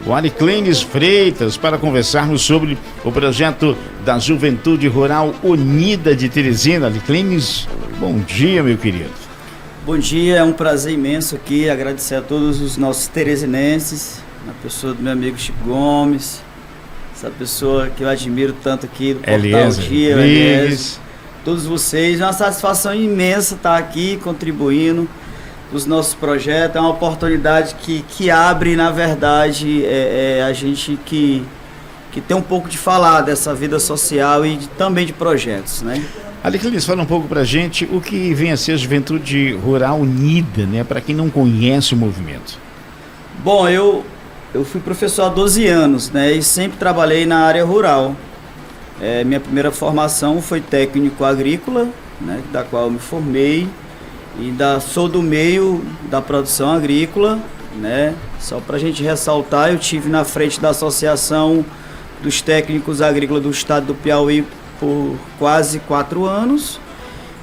o Ariclenes Freitas, para conversarmos sobre o projeto da Juventude Rural Unida de Teresina. Ariclenes, bom dia, meu querido. Bom dia, é um prazer imenso aqui, agradecer a todos os nossos teresinenses, na pessoa do meu amigo Chico Gomes, essa pessoa que eu admiro tanto aqui do Portal Dia, Elias, todos vocês. É uma satisfação imensa estar aqui contribuindo os nossos projetos. É uma oportunidade que abre, na verdade, a gente que tem um pouco de falar dessa vida social e também de projetos, né? Ariclenes, fala um pouco pra gente o que vem a ser a Juventude Rural Unida, né? Para quem não conhece o movimento. Bom, eu fui professor há 12 anos, né? E sempre trabalhei na área rural. Minha primeira formação foi técnico agrícola, né? Da qual eu me formei. E sou do meio da produção agrícola, né? Só para a gente ressaltar, eu tive na frente da Associação dos Técnicos Agrícolas do Estado do Piauí por quase 4 anos.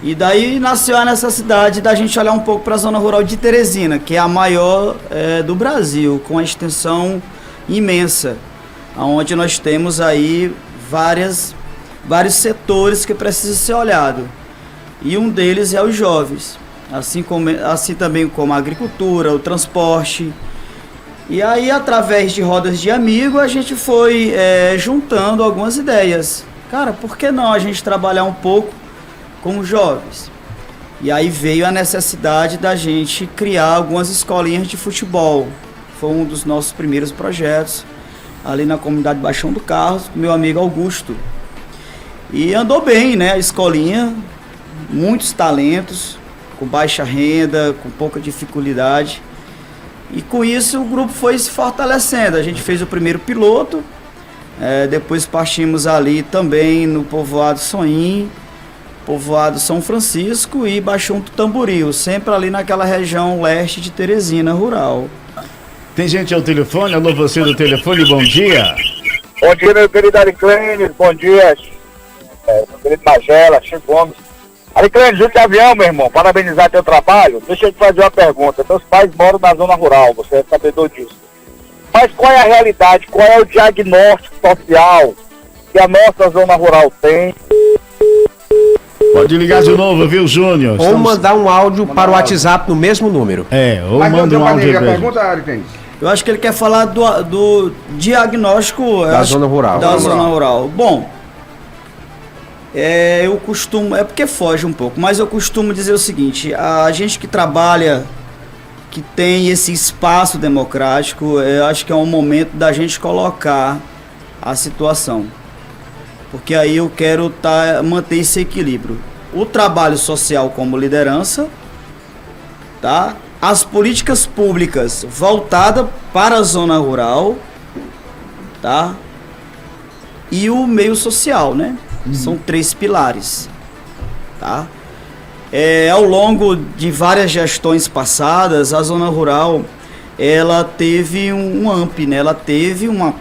E daí nasceu a necessidade da gente olhar um pouco para a zona rural de Teresina, que é a maior do Brasil, com a extensão imensa, onde nós temos aí vários setores que precisam ser olhados. E um deles é os jovens, assim também como a agricultura, o transporte. E aí, através de rodas de amigo, a gente foi juntando algumas ideias. Cara, por que não a gente trabalhar um pouco com os jovens? E aí veio a necessidade da gente criar algumas escolinhas de futebol. Foi um dos nossos primeiros projetos, ali na comunidade Baixão do Carros, com meu amigo Augusto. E andou bem, né? A escolinha, muitos talentos, com baixa renda, com pouca dificuldade. E com isso o grupo foi se fortalecendo. A gente fez o primeiro piloto, depois partimos ali também no povoado Soim, povoado São Francisco e Baixão do Tamboril, sempre ali naquela região leste de Teresina rural. Tem gente ao telefone? Alô, você do telefone, bom dia. Bom dia, meu querido Ariclenes, bom dia, meu querido Magela, Chico Gomes. Ariclenes, de avião, meu irmão, parabenizar teu trabalho. Deixa eu te fazer uma pergunta. Teus pais moram na zona rural, você é sabedor disso. Mas qual é a realidade, qual é o diagnóstico social que a nossa zona rural tem? Pode ligar de novo, viu, Júnior? Ou mandar um áudio para o WhatsApp no mesmo número. Ou manda um áudio. Pergunta, Ariclenes. Eu acho que ele quer falar do diagnóstico da zona rural. Da zona rural. Bom, eu costumo, porque foge um pouco, mas eu costumo dizer o seguinte: a gente que trabalha, que tem esse espaço democrático, eu acho que é um momento da gente colocar a situação. Porque aí eu quero manter esse equilíbrio. O trabalho social como liderança, tá? As políticas públicas voltadas para a zona rural, tá? E o meio social, né? São 3 pilares, tá? Ao longo de várias gestões passadas, a zona rural, ela teve um AMP, né? Ela teve um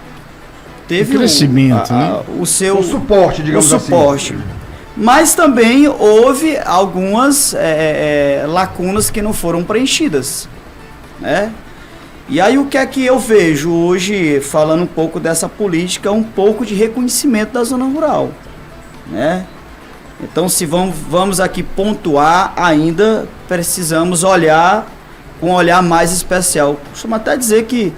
crescimento, né? O suporte, digamos suporte. Assim. Mas também houve algumas lacunas que não foram preenchidas, né? E aí o que é que eu vejo hoje, falando um pouco dessa política, um pouco de reconhecimento da zona rural, né? Então, se vamos aqui pontuar, ainda precisamos olhar com um olhar mais especial. Costumo até dizer que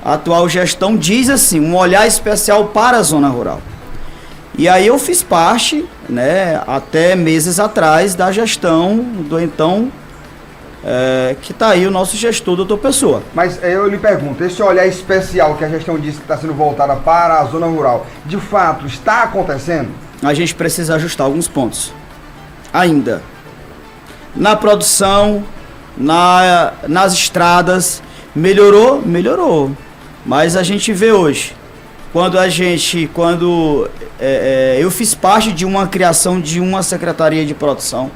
a atual gestão diz assim, um olhar especial para a zona rural. E aí eu fiz parte, né, até meses atrás, da gestão do então, que está aí o nosso gestor, doutor Pessoa. Mas eu lhe pergunto, esse olhar especial que a gestão disse que está sendo voltada para a zona rural, de fato, está acontecendo? A gente precisa ajustar alguns pontos. Ainda. Na produção, nas estradas, melhorou? Melhorou. Mas a gente vê hoje, quando eu fiz parte de uma criação de uma secretaria de produção,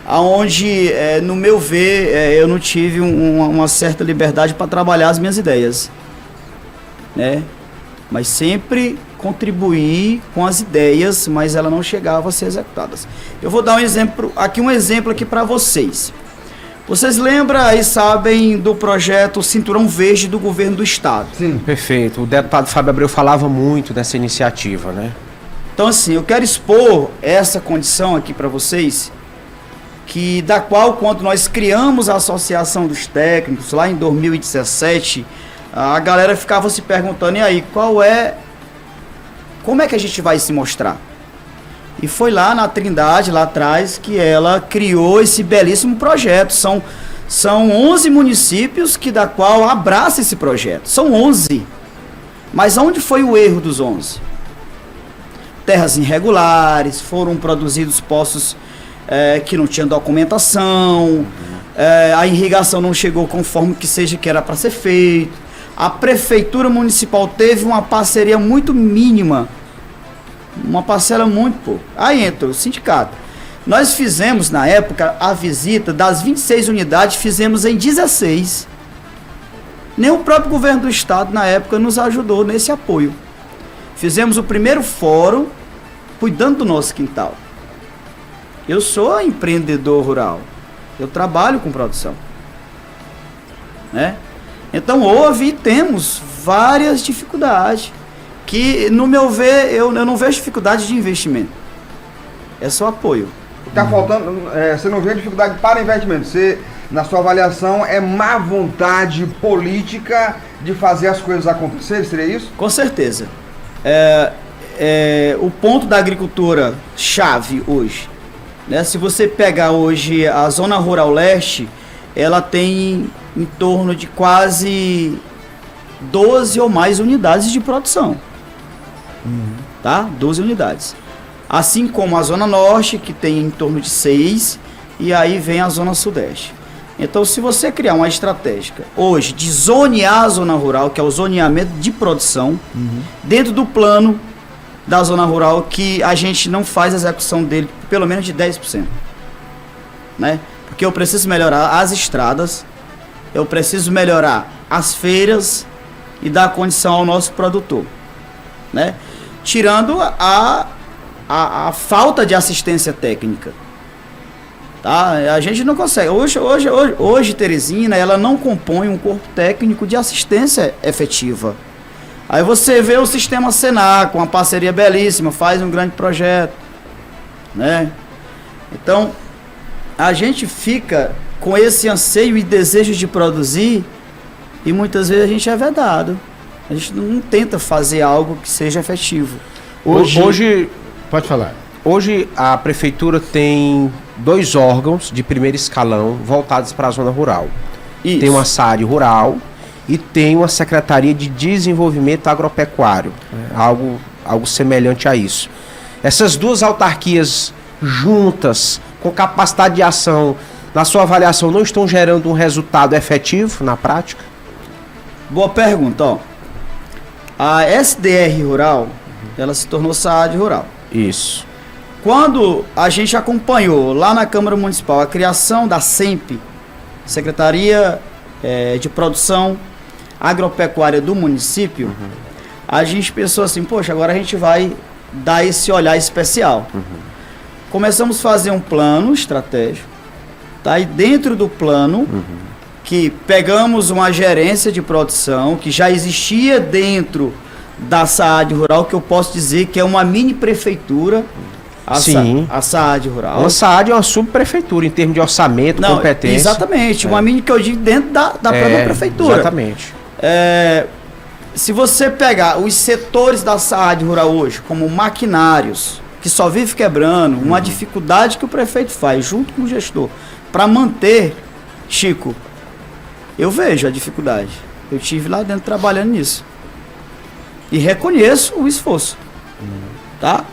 onde, no meu ver, eu não tive uma certa liberdade para trabalhar as minhas ideias, né? Mas sempre contribuir com as ideias, mas ela não chegava a ser executadas. Eu vou dar um exemplo aqui para vocês. Vocês lembram e sabem do projeto Cinturão Verde do governo do estado? Sim. Perfeito. O deputado Fábio Abreu falava muito dessa iniciativa, né? Então, assim, eu quero expor essa condição aqui para vocês, da qual, quando nós criamos a Associação dos Técnicos, lá em 2017, a galera ficava se perguntando, e aí, como é que a gente vai se mostrar? E foi lá na Trindade, lá atrás, que ela criou esse belíssimo projeto. São 11 municípios da qual abraça esse projeto. São 11. Mas onde foi o erro dos 11? Terras irregulares, foram produzidos poços que não tinham documentação, a irrigação não chegou conforme que era para ser feito. A prefeitura municipal teve uma parceria muito mínima, uma parcela muito pouco. Aí entra o sindicato. Nós fizemos, na época, a visita das 26 unidades, fizemos em 16. Nem o próprio governo do estado, na época, nos ajudou nesse apoio. Fizemos o primeiro fórum, cuidando do nosso quintal. Eu sou empreendedor rural. Eu trabalho com produção. Né? Então, houve e temos várias dificuldades. Que, no meu ver, eu não vejo dificuldade de investimento. É só apoio. Está faltando, você não vê dificuldade para investimento. Você, na sua avaliação, é má vontade política de fazer as coisas acontecerem? Seria isso? Com certeza. O ponto da agricultura chave hoje, né? Se você pegar hoje a Zona Rural Leste, ela tem em torno de quase 12 ou mais unidades de produção. Tá? 12 unidades. Assim como a Zona Norte, que tem em torno de 6, e aí vem a Zona Sudeste. Então, se você criar uma estratégia hoje de zonear a Zona Rural, que é o zoneamento de produção, dentro do plano da Zona Rural, que a gente não faz a execução dele pelo menos de 10%. Né? Porque eu preciso melhorar as estradas, eu preciso melhorar as feiras e dar condição ao nosso produtor. Né? Tirando a falta de assistência técnica. Tá? A gente não consegue. Hoje, Teresina, ela não compõe um corpo técnico de assistência efetiva. Aí você vê o sistema Senar, com uma parceria belíssima, faz um grande projeto. Né? Então, a gente fica com esse anseio e desejo de produzir e muitas vezes a gente é vedado. A gente não tenta fazer algo que seja efetivo. Hoje pode falar. Hoje a prefeitura tem 2 órgãos de primeiro escalão voltados para a zona rural. Isso. Tem uma SAAD rural e tem uma Secretaria de Desenvolvimento Agropecuário, algo semelhante a isso. Essas 2 autarquias juntas, com capacidade de ação, na sua avaliação, não estão gerando um resultado efetivo na prática? Boa pergunta, ó. A SDR Rural, ela se tornou SAAD Rural. Isso. Quando a gente acompanhou lá na Câmara Municipal a criação da SEMP, Secretaria de Produção Agropecuária do município, a gente pensou assim, poxa, agora a gente vai dar esse olhar especial. Começamos a fazer um plano estratégico, tá? E dentro do plano, que pegamos uma gerência de produção que já existia dentro da SAAD Rural, que eu posso dizer que é uma mini prefeitura, a SAAD Rural. Uma SAAD é uma subprefeitura em termos de orçamento, competência. Exatamente, uma mini que eu digo dentro da própria prefeitura. Exatamente. Se você pegar os setores da SAAD Rural hoje, como maquinários, que só vive quebrando, uma dificuldade que o prefeito faz junto com o gestor para manter, Chico, eu vejo a dificuldade. Eu estive lá dentro trabalhando nisso. E reconheço o esforço. Tá?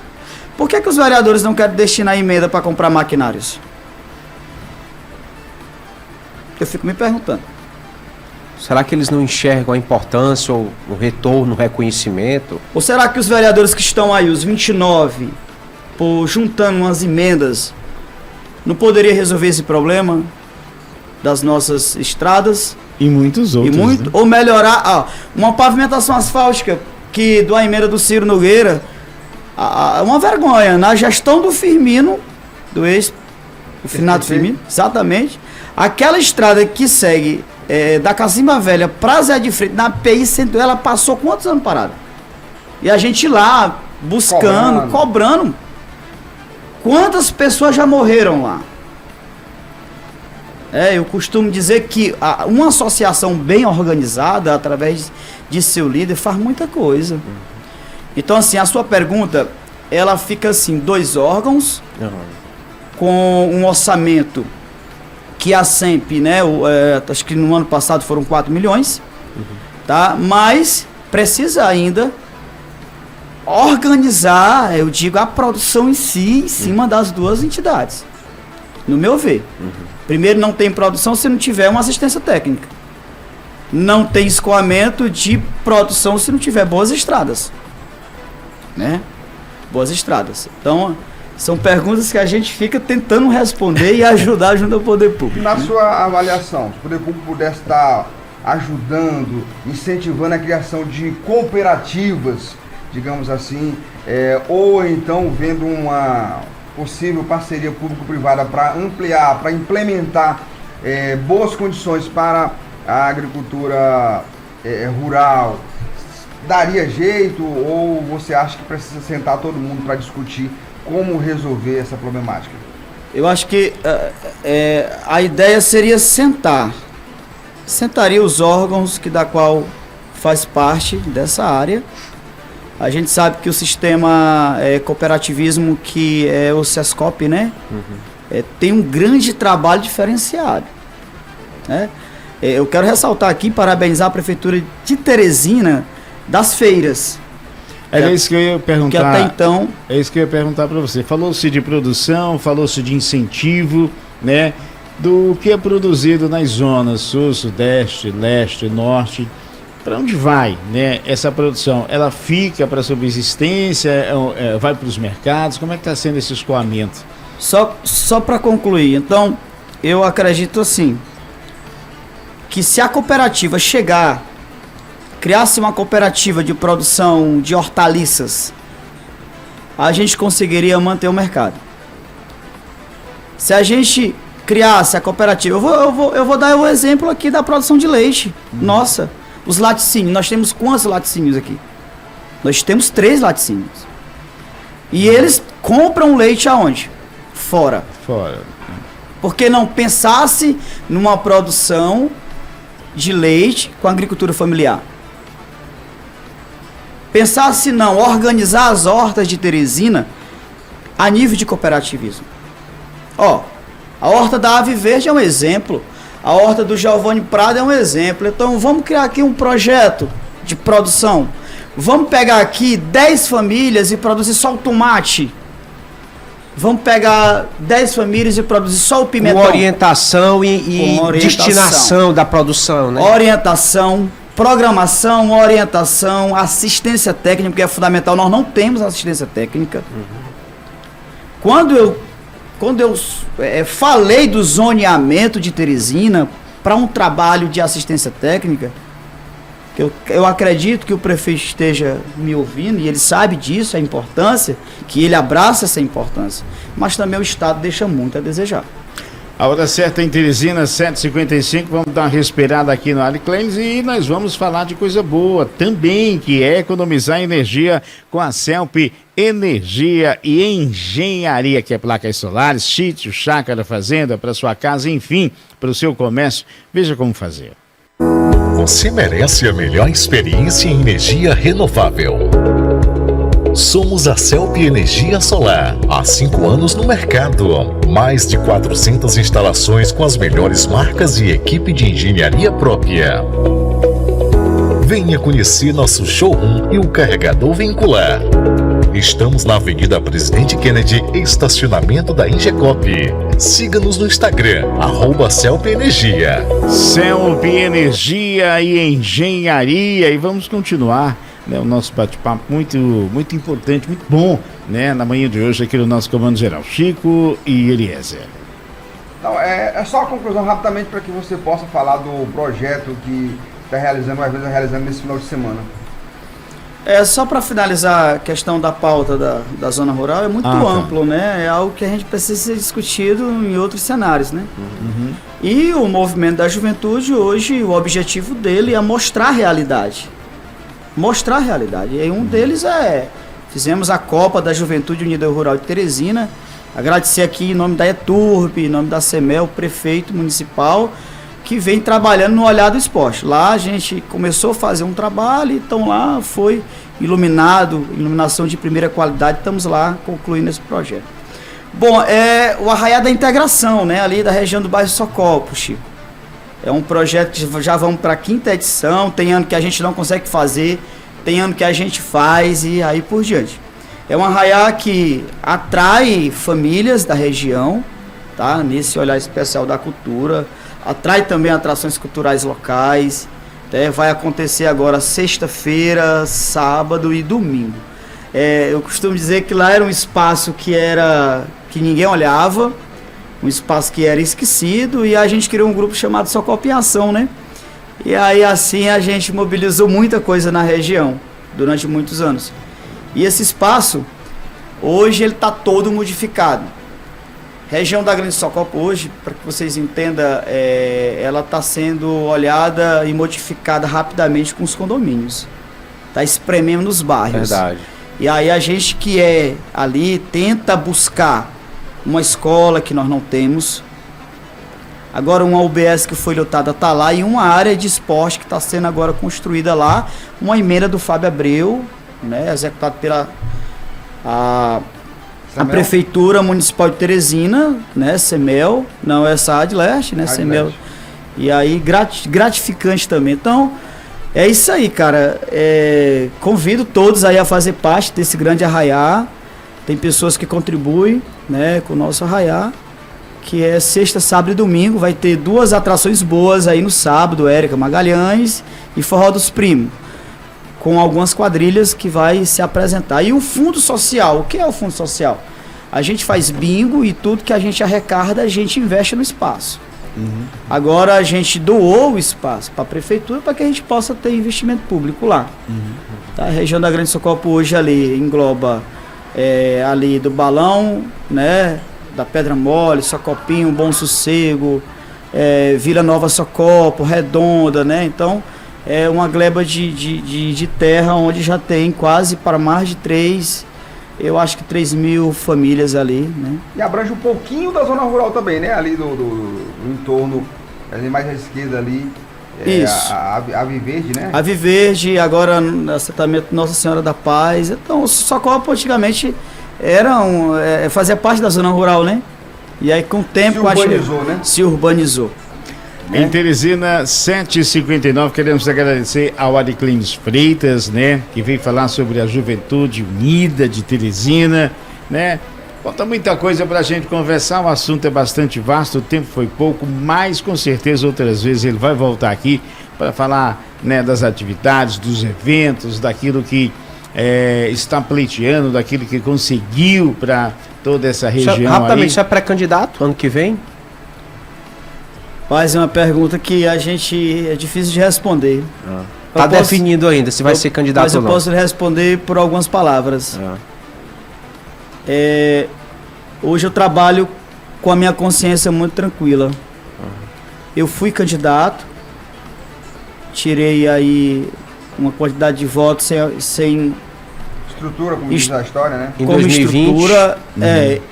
Por que os vereadores não querem destinar emenda para comprar maquinários? Eu fico me perguntando. Será que eles não enxergam a importância ou o retorno, o reconhecimento? Ou será que os vereadores que estão aí, os 29, juntando umas emendas, não poderia resolver esse problema das nossas estradas? E muitos outros. Né? Ou melhorar uma pavimentação asfáltica que do emenda do Ciro Nogueira, uma vergonha. Na gestão do Firmino, do finado Firmino, exatamente, Aquela estrada que segue da Cacimba Velha pra Zé de Freitas, na PI 100, ela passou quantos anos parada? E a gente lá, buscando, cobrando. Quantas pessoas já morreram lá? Eu costumo dizer que uma associação bem organizada, através de seu líder, faz muita coisa. Então, assim, a sua pergunta, ela fica assim, 2 órgãos, com um orçamento que a SEMP, né, acho que no ano passado foram 4 milhões, tá? Mas precisa ainda organizar, eu digo, a produção em si, em cima das 2 entidades, no meu ver. Primeiro, não tem produção se não tiver uma assistência técnica. Não tem escoamento de produção se não tiver boas estradas, né? Boas estradas. Então, são perguntas que a gente fica tentando responder e ajudar junto ao poder público. Na sua avaliação, se o poder público pudesse estar ajudando, incentivando a criação de cooperativas, digamos assim, ou então vendo uma possível parceria público-privada para ampliar, para implementar boas condições para a agricultura rural, daria jeito, ou você acha que precisa sentar todo mundo para discutir como resolver essa problemática? Eu acho que a ideia seria sentaria os órgãos da qual faz parte dessa área. A gente sabe que o sistema cooperativismo, que é o SESCOP, né? Tem um grande trabalho diferenciado, né? Eu quero ressaltar aqui, parabenizar a Prefeitura de Teresina das feiras. É isso que eu ia perguntar. Que até então... É isso que eu ia perguntar para você. Falou-se de produção, falou-se de incentivo, né? Do que é produzido nas zonas sul, sudeste, leste, norte. Para onde vai, né, essa produção? Ela fica para subsistência, vai para os mercados? Como é que está sendo esse escoamento? Só para concluir, então, eu acredito assim, que se a cooperativa criasse uma cooperativa de produção de hortaliças, a gente conseguiria manter o mercado. Se a gente criasse a cooperativa, eu vou dar o exemplo aqui da produção de leite. Nossa, os laticínios, nós temos quantos laticínios aqui? Nós temos 3 laticínios. E eles compram leite aonde? Fora. Porque não pensasse numa produção de leite com agricultura familiar? Pensasse não, organizar as hortas de Teresina a nível de cooperativismo. A horta da Ave Verde é um exemplo. A horta do Giovanni Prado é um exemplo. Então vamos criar aqui um projeto de produção. Vamos pegar aqui 10 famílias e produzir só o tomate. Vamos pegar 10 famílias e produzir só o pimentão. Com orientação e destinação da produção, né? Orientação, programação, assistência técnica, que é fundamental. Nós não temos assistência técnica. Quando eu falei do zoneamento de Teresina para um trabalho de assistência técnica, que eu acredito que o prefeito esteja me ouvindo e ele sabe disso, a importância, que ele abraça essa importância, mas também o Estado deixa muito a desejar. A hora certa em Teresina, 7h55, vamos dar uma respirada aqui no Aliclênis e nós vamos falar de coisa boa também, que é economizar energia com a CELP Energia e Engenharia, que é placas solares, sítio, chácara, fazenda, para sua casa, enfim, para o seu comércio. Veja como fazer. Você merece a melhor experiência em energia renovável. Somos a CELP Energia Solar, há 5 anos no mercado. Mais de 400 instalações com as melhores marcas e equipe de engenharia própria. Venha conhecer nosso showroom e o carregador vincular. Estamos na Avenida Presidente Kennedy, estacionamento da Ingecop. Siga-nos no Instagram, @CELP Energia. CELP Energia e Engenharia. E vamos continuar, né, o nosso bate-papo muito importante, muito bom, né, na manhã de hoje aqui no nosso Comando Geral. Chico e Eliezer. Então, é só a conclusão rapidamente para que você possa falar do projeto que está realizando, às vezes realizando nesse final de semana. Só para finalizar a questão da pauta da zona rural, é muito amplo, né? É algo que a gente precisa ser discutido em outros cenários, né? Uhum. E o movimento da juventude hoje, o objetivo dele é mostrar a realidade. Mostrar a realidade. E um deles fizemos a Copa da Juventude Unida Rural de Teresina. Agradecer aqui em nome da ETURB, em nome da CEMEL, o prefeito municipal, que vem trabalhando no Olhar do Esporte. Lá a gente começou a fazer um trabalho, então lá foi iluminação de primeira qualidade, estamos lá concluindo esse projeto. Bom, o Arraiá da Integração, né, ali da região do bairro Socopo, Chico. É um projeto que já vamos para a 5ª edição, tem ano que a gente não consegue fazer, tem ano que a gente faz e aí por diante. É um arraiá que atrai famílias da região, tá, nesse olhar especial da cultura, atrai também atrações culturais locais, né? Vai acontecer agora sexta-feira, sábado e domingo. Eu costumo dizer que lá era um espaço que ninguém olhava, um espaço que era esquecido, e a gente criou um grupo chamado Socopo em Ação, né? E aí assim a gente mobilizou muita coisa na região durante muitos anos. E esse espaço, hoje ele está todo modificado. Região da Grande Socopo hoje, para que vocês entendam, ela está sendo olhada e modificada rapidamente com os condomínios. Está espremendo nos bairros. Verdade. E aí a gente que ali tenta buscar uma escola que nós não temos. Agora uma UBS que foi lotada está lá e uma área de esporte que está sendo agora construída lá. Uma emenda do Fábio Abreu, né, executada pela a Prefeitura Municipal de Teresina, né, CEMEL, não é essa Adleste, né, CEMEL. E aí gratificante também. Então, é isso aí, cara. Convido todos aí a fazer parte desse grande arraiá. Tem pessoas que contribuem, né, com o nosso arraiá, que é sexta, sábado e domingo. Vai ter 2 atrações boas aí no sábado, Érica Magalhães e Forró dos Primos, com algumas quadrilhas que vai se apresentar. E o Fundo Social, o que é o Fundo Social? A gente faz bingo e tudo que a gente arrecada, a gente investe no espaço. Uhum. Agora a gente doou o espaço para a Prefeitura para que a gente possa ter investimento público lá. Uhum. Tá? A região da Grande Socopo hoje ali engloba ali do Balão, né, da Pedra Mole, Socopinho, Bom Sossego, Vila Nova Socopo, Redonda, né? Então, é uma gleba de terra onde já tem quase para mais de 3.000 famílias ali, né? E abrange um pouquinho da zona rural também, né? Ali do entorno, ali mais à esquerda ali. Isso. A Viverde, né? A Viverde, agora assentamento Nossa Senhora da Paz. Então, o Socopo antigamente fazia parte da zona rural, né? E aí com o tempo se urbanizou. Em Teresina, 7h59, queremos agradecer ao Ariclines Freitas, né? Que veio falar sobre a Juventude Unida de Teresina, né? Falta muita coisa pra gente conversar, o assunto é bastante vasto, o tempo foi pouco, mas com certeza outras vezes ele vai voltar aqui para falar, né, das atividades, dos eventos, daquilo que está pleiteando, daquilo que conseguiu para toda essa região. Rapidamente, você é pré-candidato ano que vem? Faz uma pergunta que a gente é difícil de responder. Está definido ainda se vai ser candidato ou não. Mas eu posso responder por algumas palavras. Hoje eu trabalho com a minha consciência muito tranquila. Eu fui candidato, tirei aí uma quantidade de votos sem estrutura, como diz a história, né? Em 2020. Estrutura,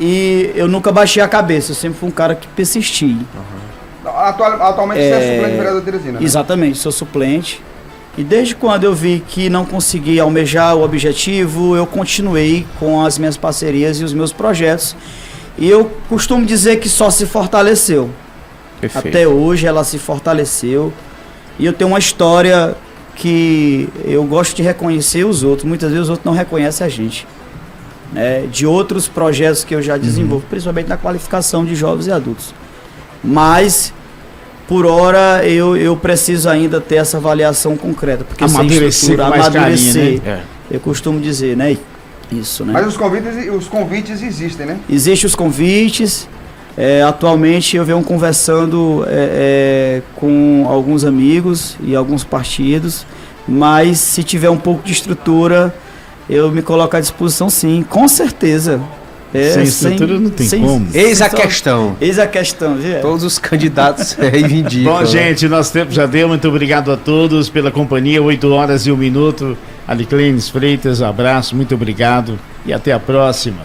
e eu nunca baixei a cabeça, eu sempre fui um cara que persisti. Atualmente você é suplente vereador de Teresina, né? Exatamente, sou suplente. E desde quando eu vi que não consegui almejar o objetivo, eu continuei com as minhas parcerias e os meus projetos. E eu costumo dizer que só se fortaleceu. Perfeito. Até hoje ela se fortaleceu. E eu tenho uma história que eu gosto de reconhecer os outros. Muitas vezes os outros não reconhecem a gente. Né? De outros projetos que eu já desenvolvo, principalmente na qualificação de jovens e adultos. Mas, por hora, eu preciso ainda ter essa avaliação concreta. Porque amadurecer, amadurecer, né? Eu costumo dizer, né? Isso, né? Mas os convites existem, né? Existem os convites. Atualmente eu venho conversando com alguns amigos e alguns partidos. mas se tiver um pouco de estrutura, eu me coloco à disposição sim, com certeza. Sem estrutura não tem como. Eis a questão. Eis a questão, viu? Todos os candidatos reivindicam. Bom, gente, nosso tempo já deu. Muito obrigado a todos pela companhia. 8h01. Aliclenes Freitas, abraço, muito obrigado e até a próxima.